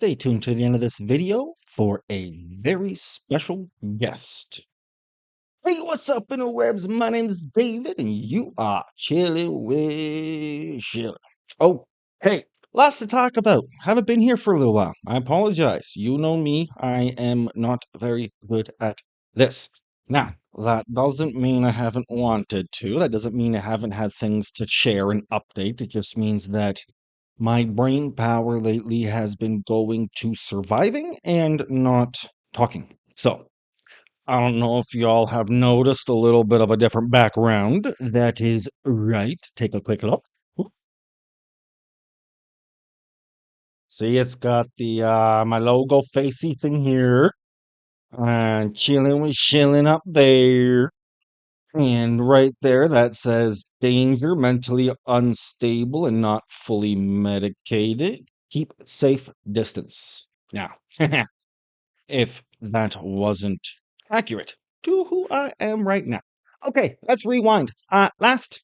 Stay tuned to the end of this video for a very special guest. Hey, what's up, interwebs? My name's David, and you are chilling with Schilling. Oh, hey, lots to talk about. Haven't been here for a little while. I apologize. You know me, I am not very good at this. Now, that doesn't mean I haven't wanted to. That doesn't mean I haven't had things to share and update. It just means that my brain power lately has been going to surviving and not talking. So, I don't know if y'all have noticed a little bit of a different background. That is right. Take a quick look. Oop. See, it's got the my logo facey thing here. And chilling with shilling up there. And right there, that says danger, mentally unstable and not fully medicated. Keep safe distance. Now, if that wasn't accurate to who I am right now. Okay, let's rewind. Last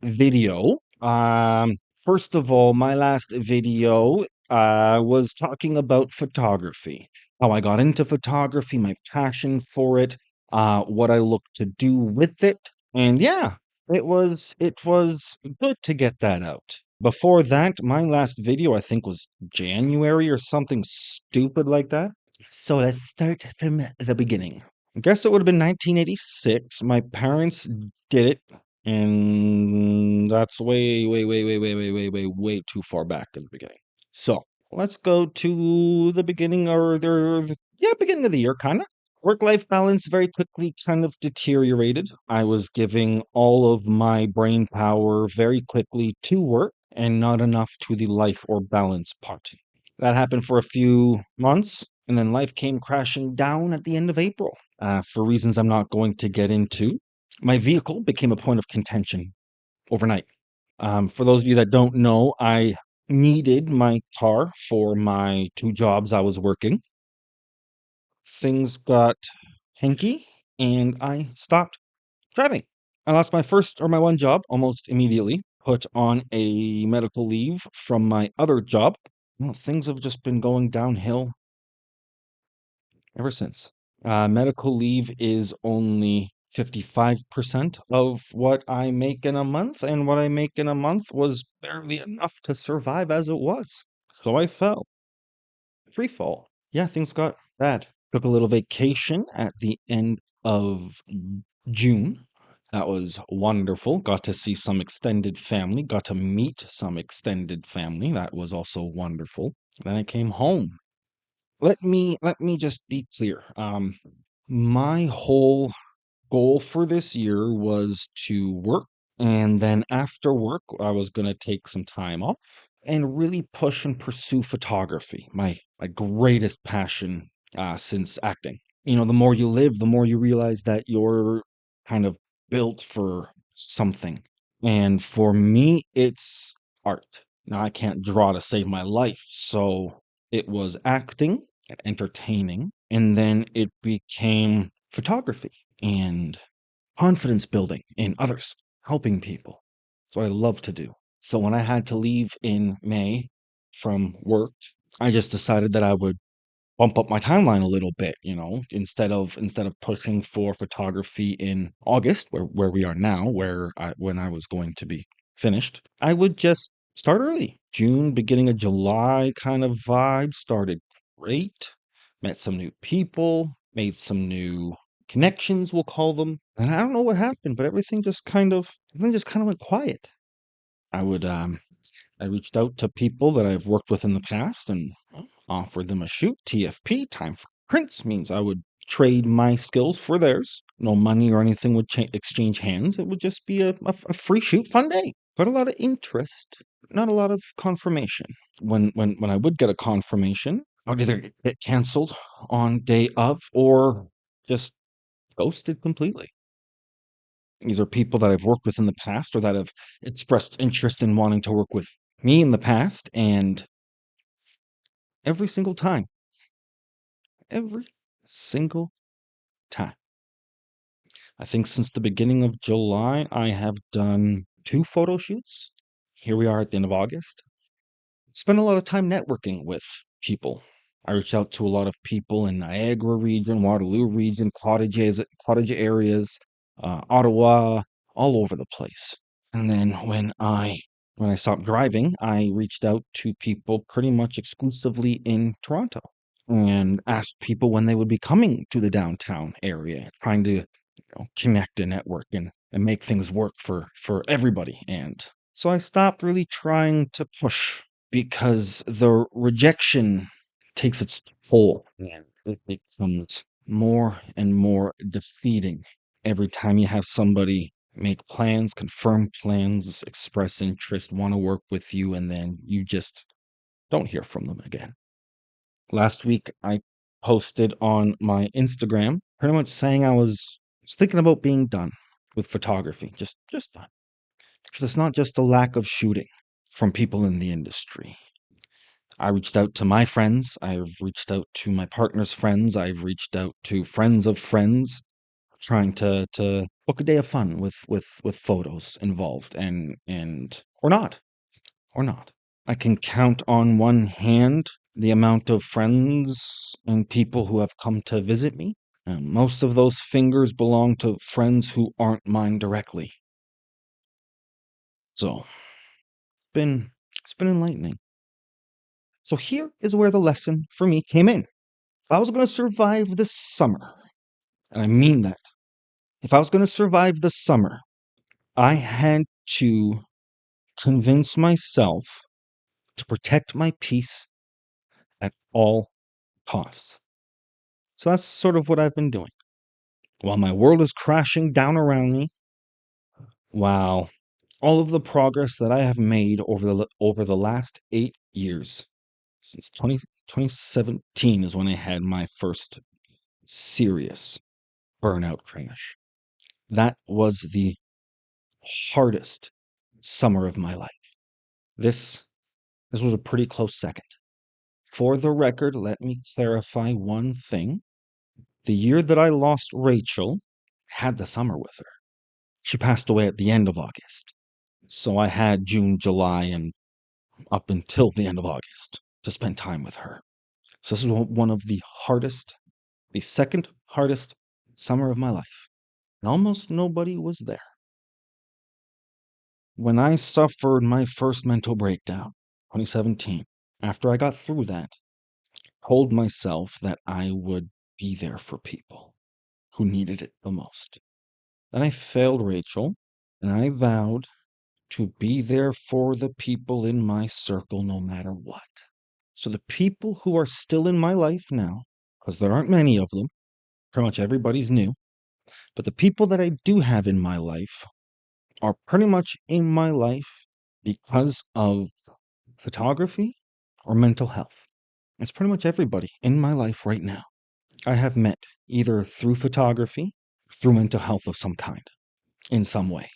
video. First of all, my last video was talking about photography. How I got into photography, my passion for it, what I look to do with it. And yeah, it was good to get that out. Before that, my last video I think was January or something stupid like that. So let's start from the beginning. I guess it would have been 1986. My parents did it, and that's way too far back in the beginning. So let's go to the beginning or beginning of the year, kind of. Work-life balance very quickly kind of deteriorated. I was giving all of my brain power very quickly to work and not enough to the life or balance part. That happened for a few months, and then life came crashing down at the end of April. For reasons I'm not going to get into, my vehicle became a point of contention overnight. For those of you that don't know, I needed my car for my two jobs I was working. Things got hanky, and I stopped driving. I lost my first or my one job almost immediately, put on a medical leave from my other job. Well, things have just been going downhill ever since. Medical leave is only 55% of what I make in a month, and what I make in a month was barely enough to survive as it was. So I fell. Free fall. Yeah, things got bad. Took a little vacation at the end of June. That was wonderful. Got to see some extended family, got to meet some extended family. That was also wonderful. Then I came home. Let me just be clear. My whole goal for this year was to work, and then after work, I was going to take some time off and really push and pursue photography, my greatest passion since acting. You know, the more you live, the more you realize that you're kind of built for something. And for me, it's art. Now, I can't draw to save my life, so it was acting and entertaining, and then it became photography and confidence building in others, helping people. It's what I love to do. So when I had to leave in May from work, I just decided that I would bump up my timeline a little bit, you know, instead of pushing for photography in August, where we are now, when I was going to be finished, I would just start early. June, beginning of July kind of vibe started great. Met some new people, made some new connections, we'll call them. And I don't know what happened, but everything just kind of went quiet. I would I reached out to people that I've worked with in the past and offered them a shoot. TFP, time for prints, means I would trade my skills for theirs. No money or anything would exchange hands. It would just be a free shoot, fun day. Got a lot of interest, not a lot of confirmation. When I would get a confirmation, I would either get canceled on day of or just ghosted completely. These are people that I've worked with in the past or that have expressed interest in wanting to work with me in the past, and every single time, every single time. I think since the beginning of July, I have done two photo shoots. Here we are at the end of August. Spent a lot of time networking with people. I reached out to a lot of people in Niagara region, Waterloo region, cottage areas, Ottawa, all over the place. And then when I stopped driving, I reached out to people pretty much exclusively in Toronto and asked people when they would be coming to the downtown area, trying to connect and network and make things work for everybody. And so I stopped really trying to push because the rejection takes its toll and it becomes more and more defeating every time you have somebody make plans, confirm plans, express interest, want to work with you, and then you just don't hear from them again. Last week, I posted on my Instagram pretty much saying I was thinking about being done with photography, just done. Because it's not just a lack of shooting from people in the industry. I reached out to my friends. I've reached out to my partner's friends. I've reached out to friends of friends, trying to book a day of fun with photos involved, and or not. I can count on one hand the amount of friends and people who have come to visit me. And most of those fingers belong to friends who aren't mine directly. So, been it's been enlightening. So here is where the lesson for me came in. If I was going to survive this summer, and I mean that, if I was going to survive this summer, I had to convince myself to protect my peace at all costs. So that's sort of what I've been doing. While my world is crashing down around me, while all of the progress that I have made over the last 8 years, since 2017 is when I had my first serious burnout crash. That was the hardest summer of my life. This this was a pretty close second. For the record, let me clarify one thing. The year that I lost Rachel, I had the summer with her. She passed away at the end of August. So I had June, July, and up until the end of August to spend time with her. So this is one of the second hardest summer of my life. And almost nobody was there. When I suffered my first mental breakdown, 2017, after I got through that, I told myself that I would be there for people who needed it the most. Then I failed Rachel, and I vowed to be there for the people in my circle no matter what. So the people who are still in my life now, because there aren't many of them, pretty much everybody's new, but the people that I do have in my life are pretty much in my life because of photography or mental health. It's pretty much everybody in my life right now I have met either through photography, through mental health of some kind, in some way.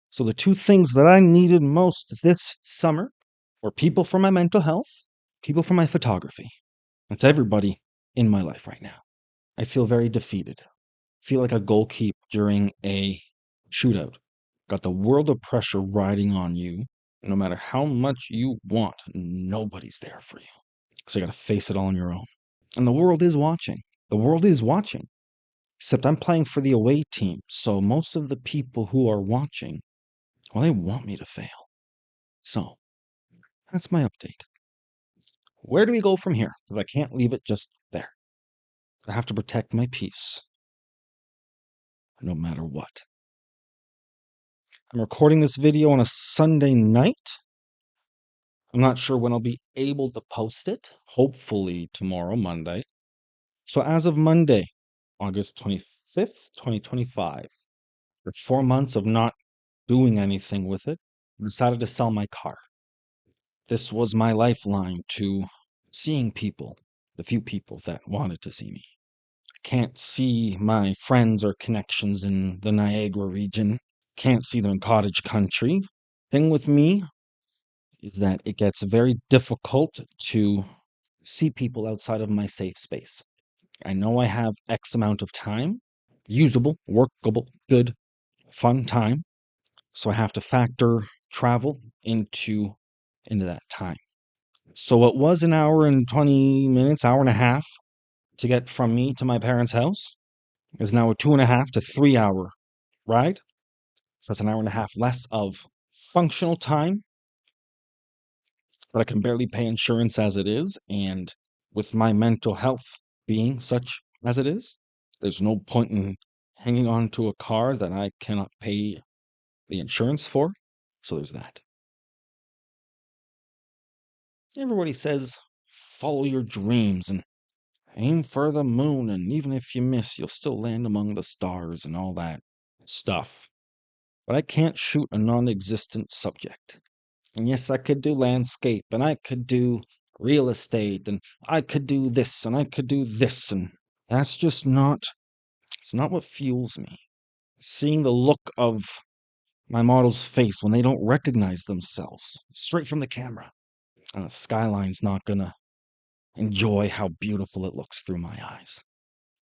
So the two things that I needed most this summer were people for my mental health, people for my photography. That's everybody in my life right now. I feel very defeated. Feel like a goalkeeper during a shootout. Got the world of pressure riding on you. No matter how much you want, nobody's there for you. So you got to face it all on your own. And the world is watching. The world is watching. Except I'm playing for the away team. So most of the people who are watching, well, they want me to fail. So that's my update. Where do we go from here? Because I can't leave it just there. I have to protect my peace no matter what. I'm recording this video on a Sunday night. I'm not sure when I'll be able to post it. Hopefully tomorrow, Monday. So as of Monday, August 25th, 2025, after 4 months of not doing anything with it, I decided to sell my car. This was my lifeline to seeing people, the few people that wanted to see me. I can't see my friends or connections in the Niagara region. Can't see them in cottage country. Thing with me is that it gets very difficult to see people outside of my safe space. I know I have X amount of time, usable, workable, good, fun time, so I have to factor travel into that time. So it was an hour and 20 minutes, hour and a half to get from me to my parents' house. Is now a 2.5 to 3 hour ride. So that's an hour and a half less of functional time, but I can barely pay insurance as it is. And with my mental health being such as it is, there's no point in hanging on to a car that I cannot pay the insurance for. So there's that. Everybody says follow your dreams and aim for the moon, and even if you miss, you'll still land among the stars and all that stuff. But I can't shoot a non existent subject. And yes, I could do landscape, and I could do real estate, and I could do this, and I could do this, and that's just not, it's not what fuels me. Seeing the look of my model's face when they don't recognize themselves straight from the camera. The skyline's not gonna enjoy how beautiful it looks through my eyes.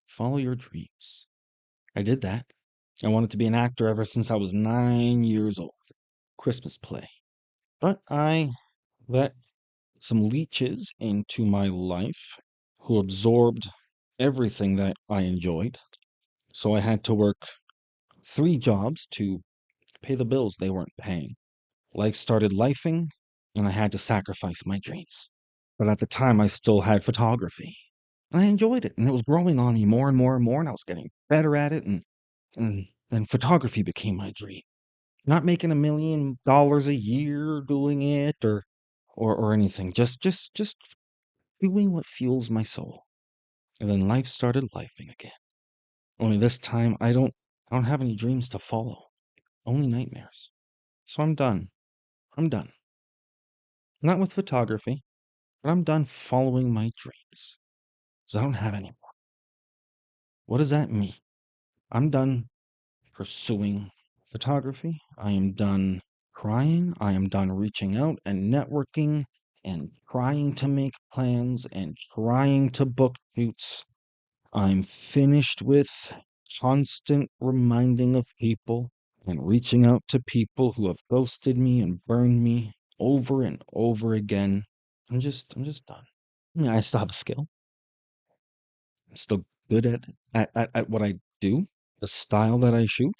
Follow your dreams. I did that. I wanted to be an actor ever since I was 9 years old. Christmas play. But I let some leeches into my life who absorbed everything that I enjoyed. So I had to work 3 jobs to pay the bills they weren't paying. Life started lifing, and I had to sacrifice my dreams. But at the time, I still had photography. And I enjoyed it, and it was growing on me more and more and more, and I was getting better at it, and then photography became my dream. Not making $1 million a year doing it or anything. Just doing what fuels my soul. And then life started lifing again. Only this time I don't have any dreams to follow. Only nightmares. So I'm done. I'm done. Not with photography, but I'm done following my dreams. 'Cause I don't have any more. What does that mean? I'm done pursuing photography. I am done crying. I am done reaching out and networking and trying to make plans and trying to book shoots. I'm finished with constant reminding of people and reaching out to people who have ghosted me and burned me over and over again. I'm just done. I mean, I still have a skill. I'm still good at what I do, the style that I shoot.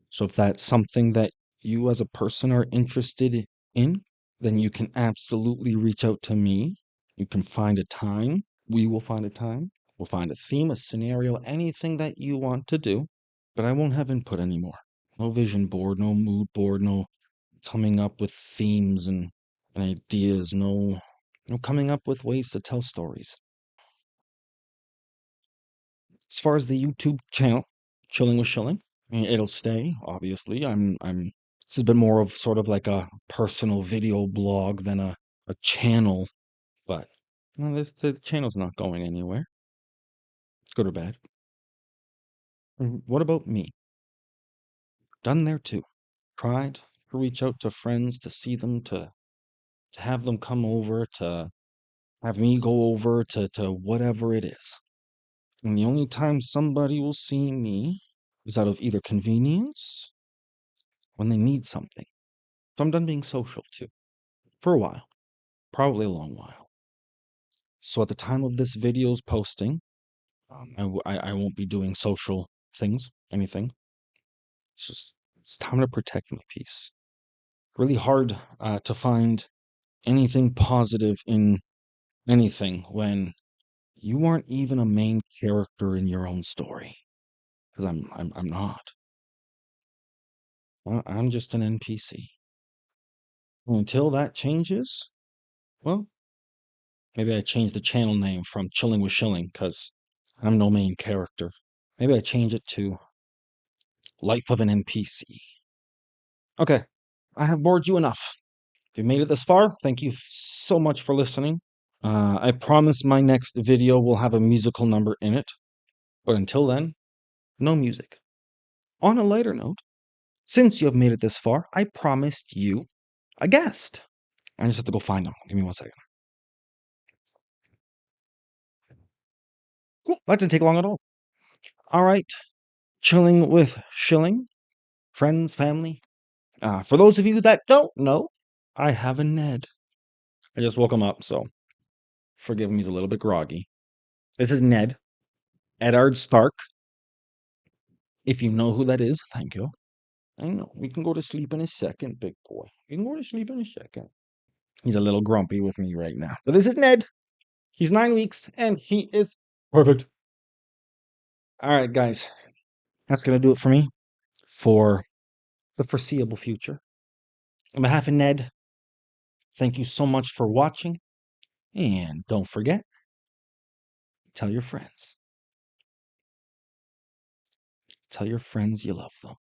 So if that's something that you as a person are interested in, then you can absolutely reach out to me. You can find a time. We will find a time. We'll find a theme, a scenario, anything that you want to do. But I won't have input anymore. No vision board, no mood board, no coming up with themes and ideas, no coming up with ways to tell stories. As far as the YouTube channel, Chilling with Schilling, I mean, it'll stay, obviously. This has been more of sort of like a personal video blog than a channel, but no, the channel's not going anywhere. It's good or bad. What about me? Done there too. Tried to reach out to friends to see them, to have them come over, to have me go over to whatever it is. And the only time somebody will see me is out of either convenience when they need something. So I'm done being social too. For a while. Probably a long while. So at the time of this video's posting, I won't be doing social things, anything. It's time to protect my peace. Really hard to find anything positive in anything when you aren't even a main character in your own story. Because I'm not. I'm just an NPC. Until that changes, well, maybe I change the channel name from Chilling with Schilling because I'm no main character. Maybe I change it to Life of an NPC. Okay, I have bored you enough. If you made it this far, thank you so much for listening. I promise my next video will have a musical number in it. But until then, no music. On a lighter note, since you have made it this far, I promised you a guest. I just have to go find them. Give me 1 second. Cool. That didn't take long at all. All right. Chilling with Schilling. Friends, family. For those of you that don't know, I have a Ned. I just woke him up, so Forgive him, he's a little bit groggy. This is Ned, Eddard Stark. If you know who that is, thank you. I know. We can go to sleep in a second, big boy. We can go to sleep in a second. He's a little grumpy with me right now. But this is Ned. He's 9 weeks, and he is perfect. All right, guys. That's going to do it for me for the foreseeable future. On behalf of Ned, thank you so much for watching. And don't forget, tell your friends. Tell your friends you love them.